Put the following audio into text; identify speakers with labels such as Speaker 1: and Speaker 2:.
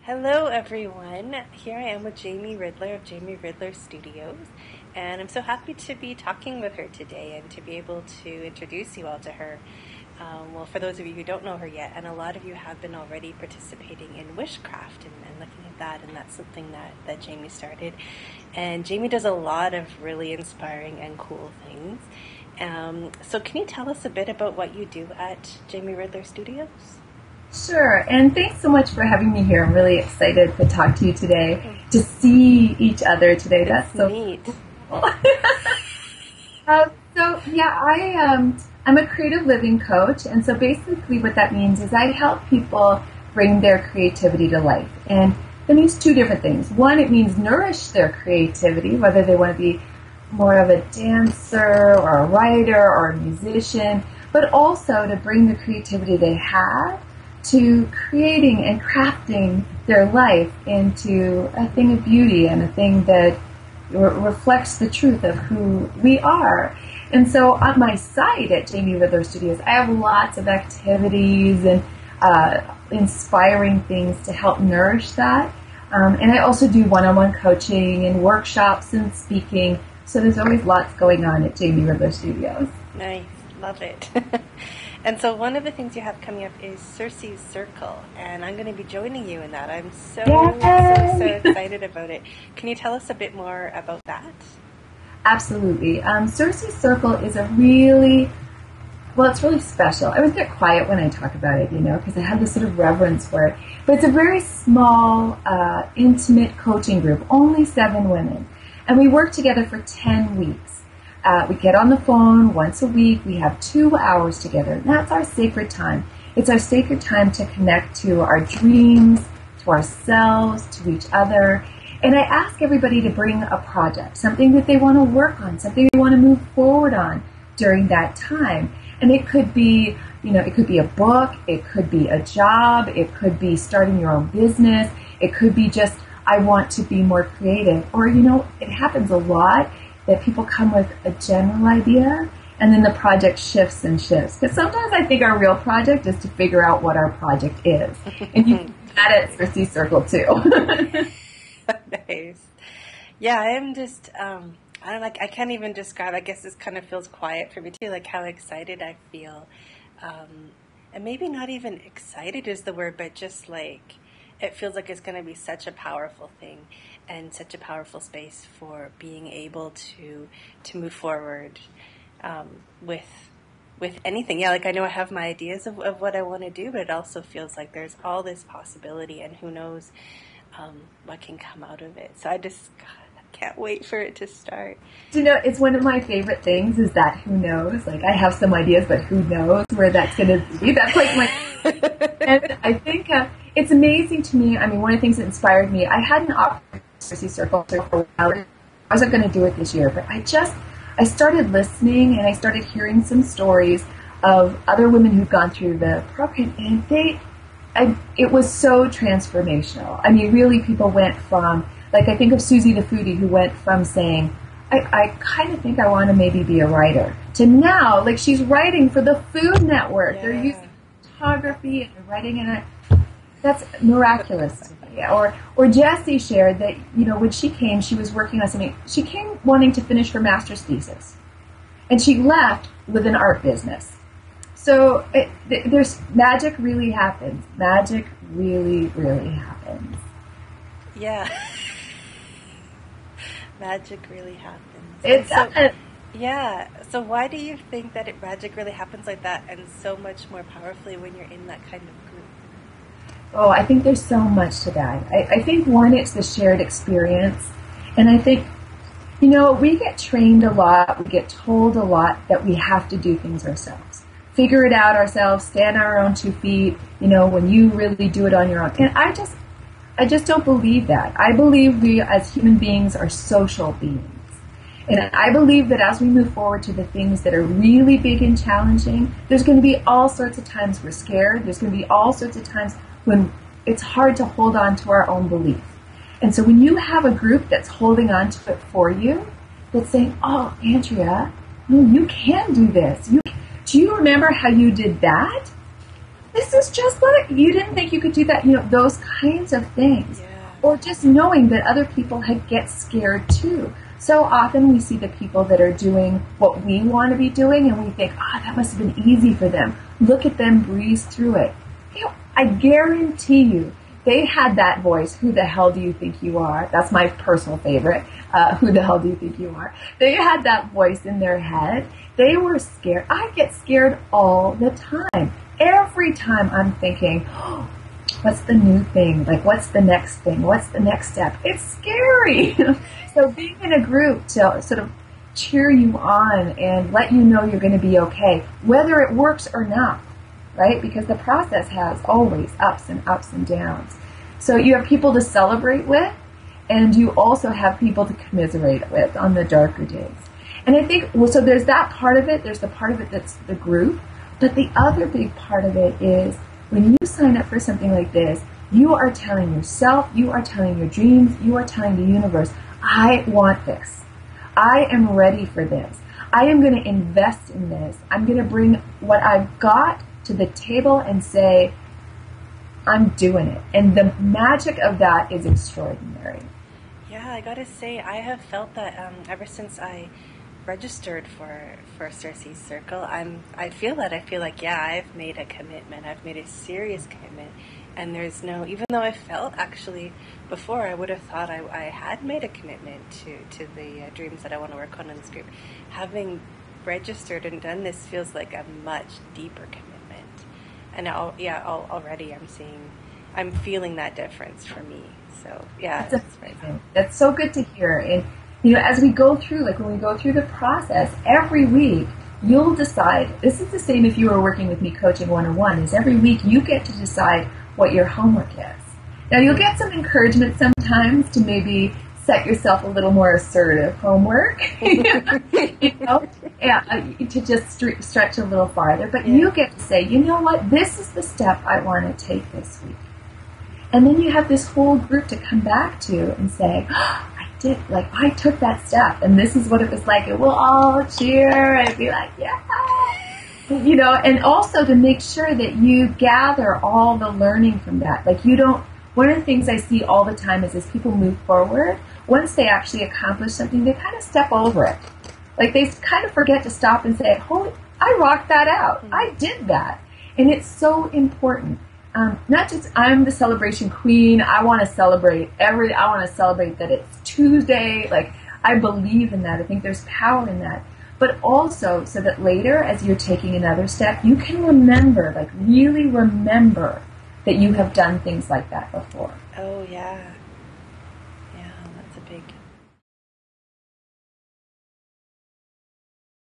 Speaker 1: Hello, everyone. Here I am with Jamie Ridler of Jamie Ridler Studios, and I'm so happy to be talking with her today and to be able to introduce you all to her. Well, for those of you who don't know her yet, and a lot of you have been already participating in Wishcraft and looking at that, and that's something that Jamie started. And Jamie does a lot of really inspiring and cool things. So, can you tell us a bit about what you do at Jamie Ridler Studios?
Speaker 2: Sure, and thanks so much for having me here. I'm really excited to talk to you today, to see each other today. That's so
Speaker 1: neat.
Speaker 2: Cool. I'm a creative living coach, and so basically what that means is I help people bring their creativity to life. And that means two different things. One, it means nourish their creativity, whether they want to be more of a dancer or a writer or a musician, but also to bring the creativity they have to creating and crafting their life into a thing of beauty and a thing that reflects the truth of who we are. And so on my site at Jamie Ridler Studios, I have lots of activities and inspiring things to help nourish that. And I also do one-on-one coaching and workshops and speaking. So there's always lots going on at Jamie Ridler Studios.
Speaker 1: Nice. Love it. And so one of the things you have coming up is Circe's Circle, and I'm going to be joining you in that. I'm so excited about it. Can you tell us a bit more about that?
Speaker 2: Absolutely. Circe's Circle is it's really special. I always get quiet when I talk about it, because I have this sort of reverence for it. But it's a very small, intimate coaching group, only 7 women. And we work together for 10 weeks. We get on the phone once a week. We have 2 hours together. And that's our sacred time. It's our sacred time to connect to our dreams, to ourselves, to each other. And I ask everybody to bring a project, something that they want to work on, something they want to move forward on during that time. And it could be, it could be a book, it could be a job, it could be starting your own business, it could be just, I want to be more creative. Or, it happens a lot that people come with a general idea and then the project shifts and shifts. Because sometimes I think our real project is to figure out what our project is. And you can do that at Circe's Circle too.
Speaker 1: Nice. Yeah, I'm just, I can't even describe, I guess this kind of feels quiet for me too, like how excited I feel. And maybe not even excited is the word, but just like, it feels like it's going to be such a powerful thing and such a powerful space for being able to move forward with anything. Yeah, like I know I have my ideas of what I want to do, but it also feels like there's all this possibility and who knows what can come out of it. So I can't wait for it to start.
Speaker 2: It's one of my favorite things is that who knows? Like I have some ideas, but who knows where that's going to be? That's like my... And I think it's amazing to me. I mean, one of the things that inspired me, I had an opportunity at Circe's Circle for a while. I wasn't going to do it this year, but I started listening and I started hearing some stories of other women who've gone through the program, and it was so transformational. I mean, really people went from, like I think of Susie the Foodie, who went from saying, I kind of think I want to maybe be a writer, to now, like she's writing for the Food Network. Yeah. They're using photography and they're writing in it. That's miraculous to me. Or Jessie shared that, when she came, she was working on something. She came wanting to finish her master's thesis. And she left with an art business. So there's magic really happens. Magic really, really happens.
Speaker 1: Yeah. Magic really happens.
Speaker 2: It does.
Speaker 1: Yeah. So why do you think that magic really happens like that and so much more powerfully when you're in that kind of group?
Speaker 2: Oh, I think there's so much to that. I think one, it's the shared experience. And I think, we get trained a lot, we get told a lot that we have to do things ourselves. Figure it out ourselves, stand on our own 2 feet, when you really do it on your own. And I just don't believe that. I believe we as human beings are social beings. And I believe that as we move forward to the things that are really big and challenging, there's going to be all sorts of times we're scared. There's going to be all sorts of times when it's hard to hold on to our own belief. And so when you have a group that's holding on to it for you, that's saying, oh, Andrea, no, you can do this. Do you remember how you did that? this is just what, you didn't think you could do that, those kinds of things.
Speaker 1: Yeah.
Speaker 2: Or just knowing that other people get scared too. So often we see the people that are doing what we want to be doing and we think, that must have been easy for them. Look at them breeze through it. I guarantee you, they had that voice, who the hell do you think you are? That's my personal favorite. Who the hell do you think you are? They had that voice in their head. They were scared. I get scared all the time. Every time I'm thinking, what's the new thing? Like, what's the next thing? What's the next step? It's scary. So being in a group to sort of cheer you on and let you know you're going to be okay, whether it works or not, right? Because the process has always ups and downs. So you have people to celebrate with, and you also have people to commiserate with on the darker days. And I think, so there's that part of it. There's the part of it that's the group. But the other big part of it is when you sign up for something like this, you are telling yourself, you are telling your dreams, you are telling the universe, I want this. I am ready for this. I am going to invest in this. I'm going to bring what I've got to the table and say, I'm doing it. And the magic of that is extraordinary.
Speaker 1: Yeah, I gotta say, I have felt that ever since I registered for Cersei's Circle. I feel like, yeah, I've made a commitment. I've made a serious commitment. And there's no, even though I felt actually before, I would have thought I had made a commitment to the dreams that I want to work on in this group. Having registered and done this feels like a much deeper commitment. And already I'm feeling that difference for me. So yeah,
Speaker 2: that's right. That's so good to hear. And as we go through, like when we go through the process, every week you'll decide, this is the same if you were working with me coaching 101, is every week you get to decide what your homework is. Now you'll get some encouragement sometimes to maybe set yourself a little more assertive homework, and to just stretch a little farther. But you get to say, you know what, this is the step I want to take this week. And then you have this whole group to come back to and say, I took that step, and this is what it was like. And we'll all cheer and be like, yeah. And also to make sure that you gather all the learning from that. Like one of the things I see all the time is as people move forward, once they actually accomplish something, they kind of step over it. Like they kind of forget to stop and say, holy, I rocked that out. I did that. And it's so important. Not just I'm the celebration queen. I want to celebrate that it's Tuesday. Like I believe in that. I think there's power in that. But also so that later, as you're taking another step, you can remember, like really remember that you have done things like that before.
Speaker 1: Oh yeah, yeah, that's a